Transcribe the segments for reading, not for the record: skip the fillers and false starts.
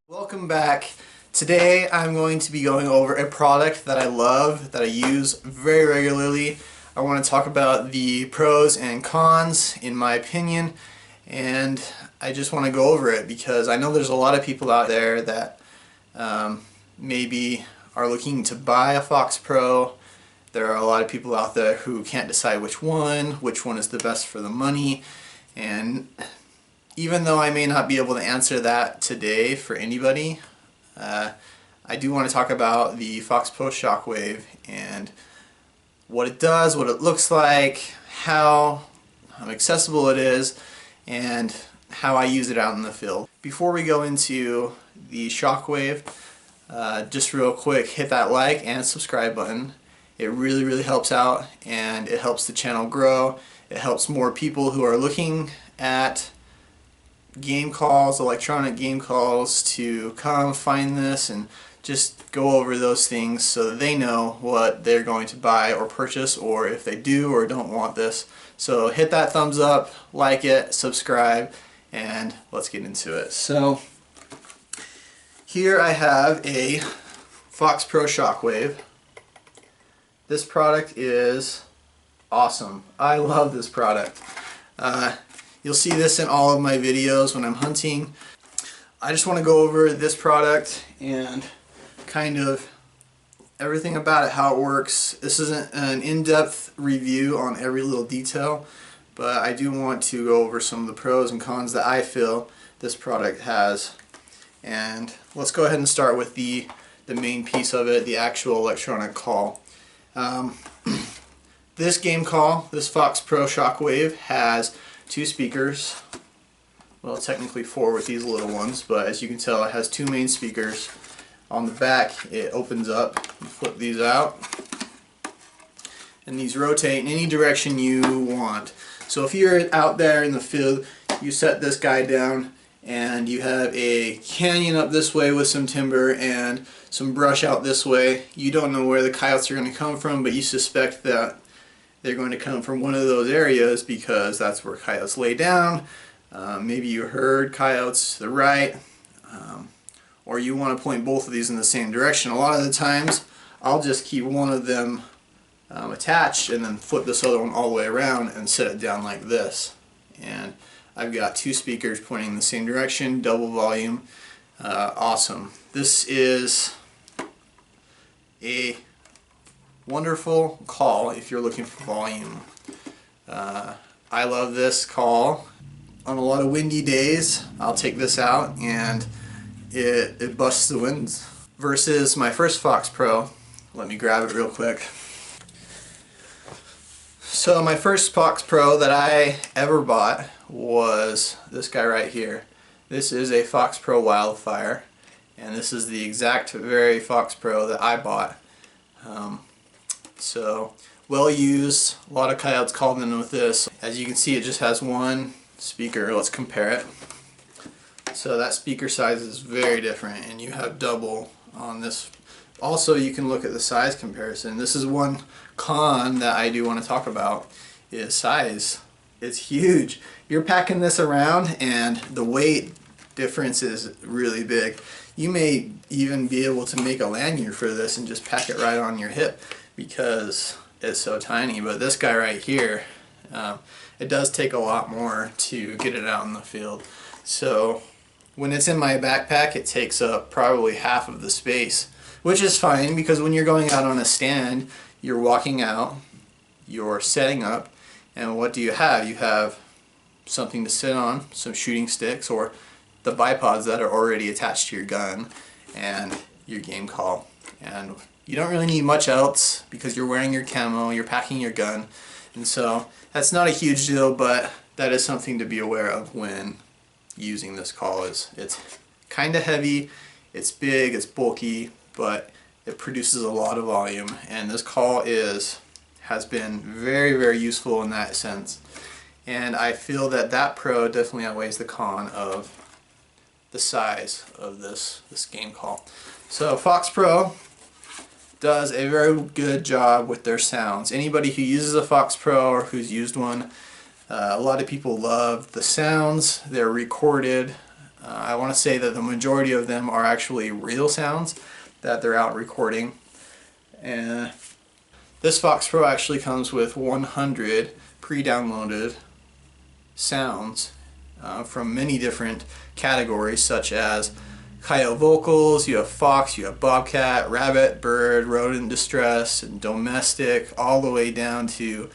Welcome back. Today I'm going to be going over a product that I love, that I use very regularly. I want to talk about the pros and cons in my opinion, and I just want to go over it because I know there's a lot of people out there that maybe are looking to buy a FoxPro. There are a lot of people out there who can't decide which one is the best for the money, and even though I may not be able to answer that today for anybody, I do want to talk about the FoxPro Shockwave and what it does, what it looks like, how accessible it is, and how I use it out in the field. Before we go into the Shockwave, just real quick, hit that like and subscribe button. It really helps out, and it helps the channel grow. It helps more people who are looking at game calls, electronic game calls, to come find this and just go over those things so that they know what they're going to buy or purchase, or if they do or don't want this. So hit that thumbs up, like it, subscribe, and let's get into it. So here I have a FoxPro Shockwave. This product is awesome. I love this product. You'll see this in all of my videos when I'm hunting. I just want to go over this product and kind of everything about it, how it works. This isn't an in-depth review on every little detail, but I do want to go over some of the pros and cons that I feel this product has. And let's go ahead and start with the main piece of it, the actual electronic call. This game call, this FoxPro Shockwave, has two speakers. Well, technically four with these little ones, but as you can tell, it has two main speakers. On the back, it opens up. You flip these out, and these rotate in any direction you want. So if you're out there in the field, you set this guy down, and you have a canyon up this way with some timber and some brush out this way. You don't know where the coyotes are going to come from, but you suspect that they're going to come from one of those areas because that's where coyotes lay down. Maybe you heard coyotes to the right, or you want to point both of these in the same direction. A lot of the times I'll just keep one of them attached and then flip this other one all the way around and set it down like this. And I've got two speakers pointing in the same direction, double volume. Awesome. This is a wonderful call if you're looking for volume. I love this call. On a lot of windy days, I'll take this out and it busts the winds. Versus my first FoxPro. Let me grab it real quick. So my first FoxPro that I ever bought was this guy right here. This is a FoxPro Wildfire, and this is the exact very FoxPro that I bought. So well used. A lot of coyotes called in with this. As you can see, it just has one speaker. Let's compare it. So that speaker size is very different, and you have double on this. Also, you can look at the size comparison. This is one con that I do want to talk about, is size. It's huge. You're packing this around and the weight difference is really big. You may even be able to make a lanyard for this and just pack it right on your hip because it's so tiny. But this guy right here, it does take a lot more to get it out in the field. So when it's in my backpack, it takes up probably half of the space, which is fine because when you're going out on a stand, you're walking out, you're setting up, and what do you have? You have something to sit on, some shooting sticks, or the bipods that are already attached to your gun, and your game call. And you don't really need much else because you're wearing your camo, you're packing your gun, and so that's not a huge deal, but that is something to be aware of when using this call. It's kind of heavy, It's big, it's bulky, but it produces a lot of volume, and this call has been very useful in that sense. And I feel that that pro definitely outweighs the con of the size of this game call. So FoxPro does a very good job with their sounds. Anybody who uses a FoxPro or who's used one, a lot of people love the sounds. They're recorded. I want to say that the majority of them are actually real sounds that they're out recording. And this FoxPro actually comes with 100 pre-downloaded sounds from many different categories, such as coyote vocals, you have fox, you have bobcat, rabbit, bird, rodent distress, and domestic, all the way down to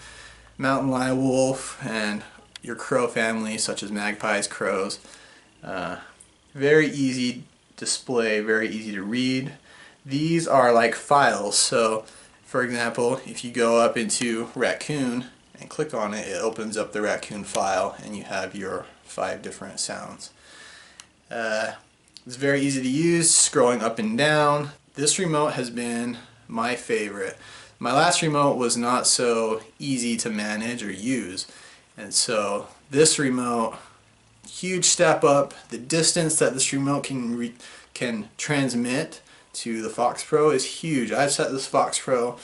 mountain lion, wolf, and your crow family, such as magpies, crows. Very easy display, very easy to read. These are like files, so for example, if you go up into raccoon and click on it, it opens up the raccoon file and you have your 5 different sounds. It's very easy to use, scrolling up and down. This remote has been my favorite. My last remote was not so easy to manage or use, and so this remote, huge step up. The distance that this remote can transmit to the FoxPro is huge. I've set this FoxPro,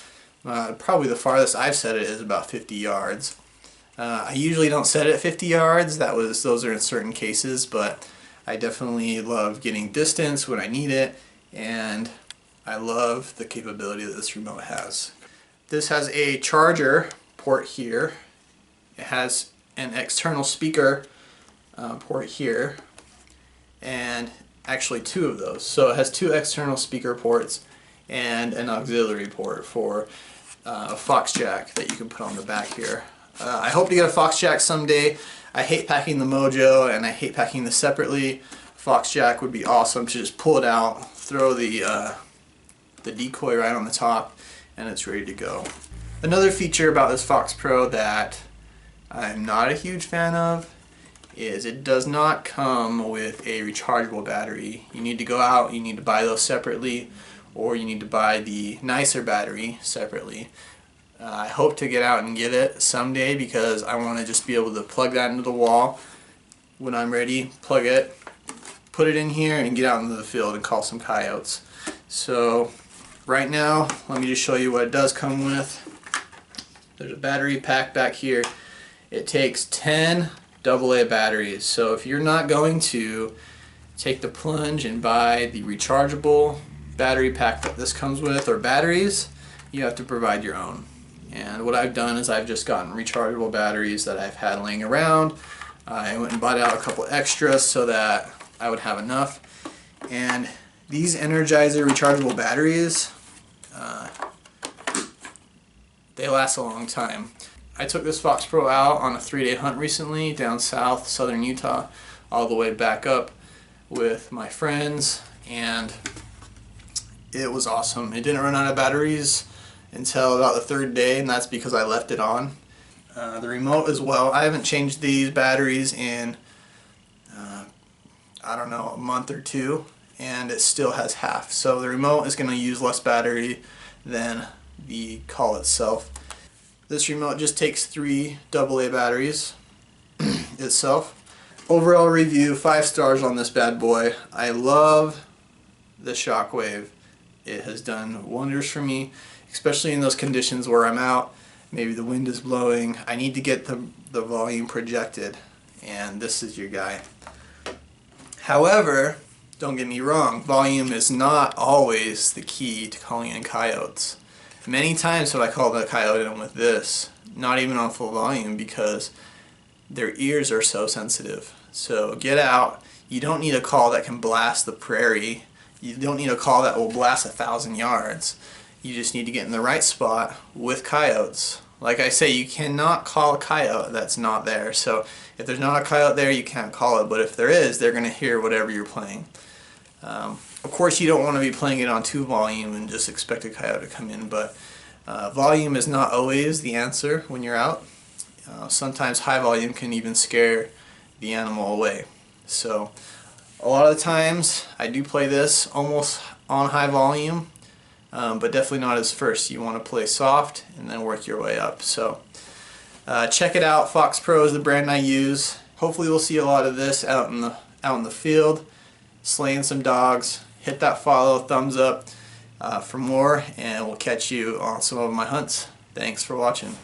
probably the farthest I've set it is about 50 yards. I usually don't set it at 50 yards, those are in certain cases, but I definitely love getting distance when I need it, and I love the capability that this remote has. This has a charger port here. It has an external speaker port here, and actually 2 of those. So it has 2 external speaker ports and an auxiliary port for a Fox jack that you can put on the back here. I hope to get a Fox jack someday. I hate packing the Mojo and I hate packing this separately. Fox jack would be awesome to just pull it out, throw the decoy right on the top, and it's ready to go. Another feature about this FoxPro that I'm not a huge fan of is it does not come with a rechargeable battery. You need to go out, you need to buy those separately, or you need to buy the nicer battery separately. I hope to get out and get it someday because I want to just be able to plug that into the wall when I'm ready, plug it, put it in here, and get out into the field and call some coyotes. So right now, let me just show you what it does come with. There's a battery pack back here. It takes 10 AA batteries. So if you're not going to take the plunge and buy the rechargeable battery pack that this comes with, or batteries, you have to provide your own. And what I've done is I've just gotten rechargeable batteries that I've had laying around. I went and bought out a couple extras so that I would have enough. And these Energizer rechargeable batteries, they last a long time. I took this FoxPro out on a 3-day hunt recently down south, southern Utah, all the way back up with my friends, and it was awesome. It didn't run out of batteries until about the 3rd day, and that's because I left it on. The remote as well, I haven't changed these batteries in I don't know, a month or 2, and it still has half. So the remote is going to use less battery than the call itself. This remote just takes 3 AA batteries itself. Overall review, 5 stars on this bad boy. I love the Shockwave. It has done wonders for me, especially in those conditions where I'm out. Maybe the wind is blowing. I need to get the volume projected, and this is your guy. However, don't get me wrong, volume is not always the key to calling in coyotes. Many times have I called a coyote in with this, not even on full volume, because their ears are so sensitive. So get out. You don't need a call that can blast the prairie. You don't need a call that will blast 1,000 yards. You just need to get in the right spot with coyotes. Like I say, you cannot call a coyote that's not there. So if there's not a coyote there, you can't call it. But if there is, they're going to hear whatever you're playing. Of course, you don't want to be playing it on 2 volume and just expect a coyote to come in. But volume is not always the answer when you're out. Sometimes high volume can even scare the animal away. So A lot of the times I do play this almost on high volume, but definitely not as first. You want to play soft and then work your way up. So check it out. FoxPro is the brand I use. Hopefully we'll see a lot of this out in the field, slaying some dogs. Hit that follow, thumbs up for more, and we'll catch you on some of my hunts. Thanks for watching.